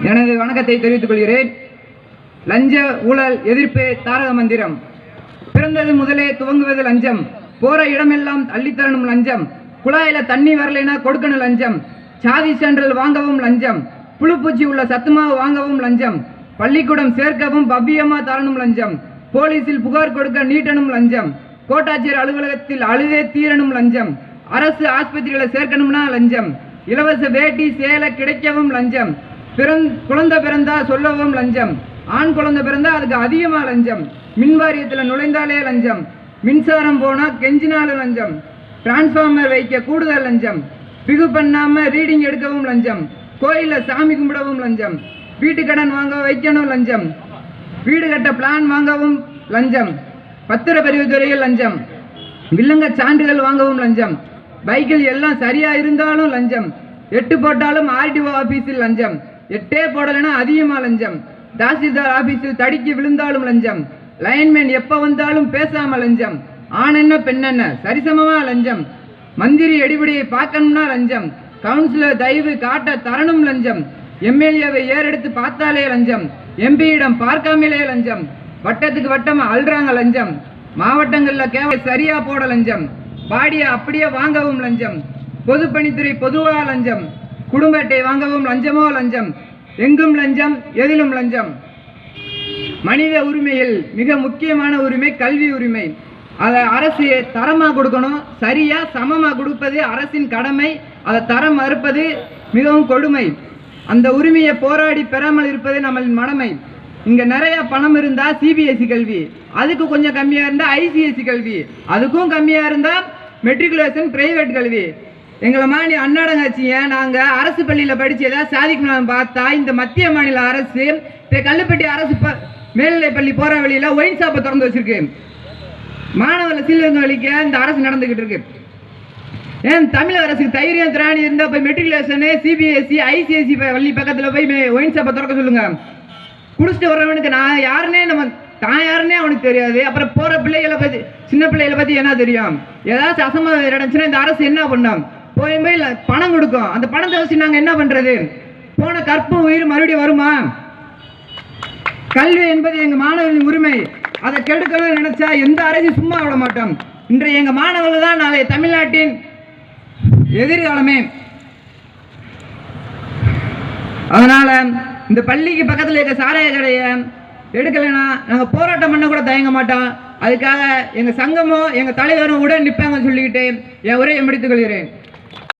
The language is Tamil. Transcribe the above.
எனது வணக்கத்தை தெரிவித்துக் கொள்கிறேன். லஞ்ச ஊழல் எதிர்ப்பு தாரக மந்திரம். பிறந்தது முதலே துவங்குவது லஞ்சம், போற இடமெல்லாம் அள்ளித்தரணும் லஞ்சம், குழாயில தண்ணி வரலைன்னா கொடுக்கணும் லஞ்சம், சாதி சான்றிதழ் வாங்கவும் லஞ்சம், புழுப்பூச்சி உள்ள சத்துமாவு வாங்கவும் லஞ்சம், பள்ளிக்கூடம் சேர்க்கவும் பவ்யமா தரணும் லஞ்சம், போலீஸில் புகார் கொடுக்க நீட்டணும் லஞ்சம், கோட்டாட்சியர் அலுவலகத்தில் அழுதே தீரணும் லஞ்சம், அரசு ஆஸ்பத்திரிகளை சேர்க்கணும்னா லஞ்சம், இலவச வேட்டி சேலை கிடைக்கவும் லஞ்சம், குழந்தை பிறந்தா சொல்லவும் லஞ்சம், ஆண் குழந்தை பிறந்தா அதுக்கு அதிகமா லஞ்சம், மின் வாரியத்தில் நுழைந்தாலே லஞ்சம், மின்சாரம் போனா கெஞ்சினாலும் லஞ்சம், டிரான்ஸ்ஃபார்மர் வைக்க கூடுதல் லஞ்சம், பிகு பண்ணாம ரீடிங் எடுக்கவும் லஞ்சம், கோயில சாமி கும்பிடவும் லஞ்சம், வீட்டு கடன் வாங்க வைக்கணும் லஞ்சம், வீடு கட்ட பிளான் வாங்கவும் லஞ்சம், பத்திரப்பதிவு துறையில் லஞ்சம், வில்லங்க சான்றிதழ் வாங்கவும் லஞ்சம், பைக்கில் எல்லாம் சரியா இருந்தாலும் லஞ்சம், 8 போட்டாலும் ஆர்டிஓ ஆபீஸில் லஞ்சம், 8 போடலைன்னா அதிகமா லஞ்சம், தாசில்தார் ஆபீஸில் தடிக்கி விழுந்தாலும் லஞ்சம், லைன்மேன் எப்ப வந்தாலும் பேசாம லஞ்சம், ஆண் என்ன பெண் என்ன சரிசமமா லஞ்சம், மந்திரி எடிபடியை பார்க்கணும்னா லஞ்சம், கவுன்சிலர் தயவு காட்ட தரணும் லஞ்சம், எம்எல்ஏவை ஏறெடுத்து பார்த்தாலே லஞ்சம், எம்பியிடம் பார்க்காமலே லஞ்சம், வட்டத்துக்கு வட்டம் அல்றாங்க லஞ்சம், மாவட்டங்கள்ல கேவல சரியா போட லஞ்சம், பாடியை அப்படியே வாங்கவும் லஞ்சம், பொதுப்பணித்துறை பொதுவா லஞ்சம், குடும்ப அட்டை வாங்கவும் லஞ்சமோ லஞ்சம், எங்கும் லஞ்சம் எதிலும் லஞ்சம். மனித உரிமையில் மிக முக்கியமான உரிமை கல்வி உரிமை. அதை அரசு தரமா கொடுக்கணும், சரியா சமமா கொடுப்பது அரசின் கடமை, அதை தரம் மறுப்பது மிகவும் கொடுமை. அந்த உரிமையை போராடி பெறாமல் இருப்பது நம்ம மடமை. இங்க நிறைய பணம் இருந்தா சிபிஎஸ்சி கல்வி, அதுக்கு கொஞ்சம் கம்மியா இருந்தா ஐசிஎஸ்சி கல்வி, அதுக்கும் கம்மியா இருந்தா மெட்ரிகுலேஷன் பிரைவேட் கல்வி. எங்களை மாதிரி அன்னாடங்காட்சிய நாங்க அரசு பள்ளியில படிச்சு ஏதாவது சாதிக்கணும்னு பார்த்தா இந்த மத்திய மாநில அரசு கல்லுப்பட்டி அரசு மேல்நிலை பள்ளி போற வழியில ஒயின் ஷாப்பை திறந்து வச்சிருக்கு. மாணவர்கள் சில்லுங்க வழிக்க இந்த அரசு நடந்துகிட்டு இருக்கு. ஏன் தமிழக அரசுக்கு தைரியம் திராணி இருந்தா போய் மெட்ரிகுலேஷனு சிபிஎஸ்சி ஐசிஎஸ்சி பள்ளி பக்கத்துல போய் ஒயின் ஷாப்பை திறக்க சொல்லுங்க. குடிச்சிட்டு வர்றவனுக்கு நான் யாருன்னே தான் யாருன்னே அவனுக்கு தெரியாது. அப்புறம் போற பிள்ளைகளை பத்தி சின்ன பிள்ளைகளை பத்தி என்ன தெரியும்? ஏதாச்சும் அசம்பாவிதம் நடந்துச்சுன்னா இந்த அரசு என்ன பண்ணும்? போய் பணம் கொடுக்கும். அந்த பணத்தை வச்சு நாங்க என்ன பண்றது? போன கற்பும் உயிர் மறுபடியும் வருமா? கல்வி என்பது எங்க மாணவர்களின் உரிமை. அதை கெடுக்கணும்னு நினைச்சா எந்த அரசு சும்மா விட மாட்டோம். இன்றைய எங்க மாணவர்கள் தான் நாளை தமிழ்நாட்டின் எதிர்காலமே. அதனால இந்த பள்ளிக்கு பக்கத்தில் இருக்க சாராய கடையை எடுக்கலைன்னா நாங்கள் போராட்டம் பண்ண கூட தயங்க மாட்டோம். அதுக்காக எங்கள் சங்கமோ எங்கள் தலைவரும் உடன் நிற்பாங்கன்னு சொல்லிக்கிட்டு என் உரையை முடித்துக் கொள்கிறேன்.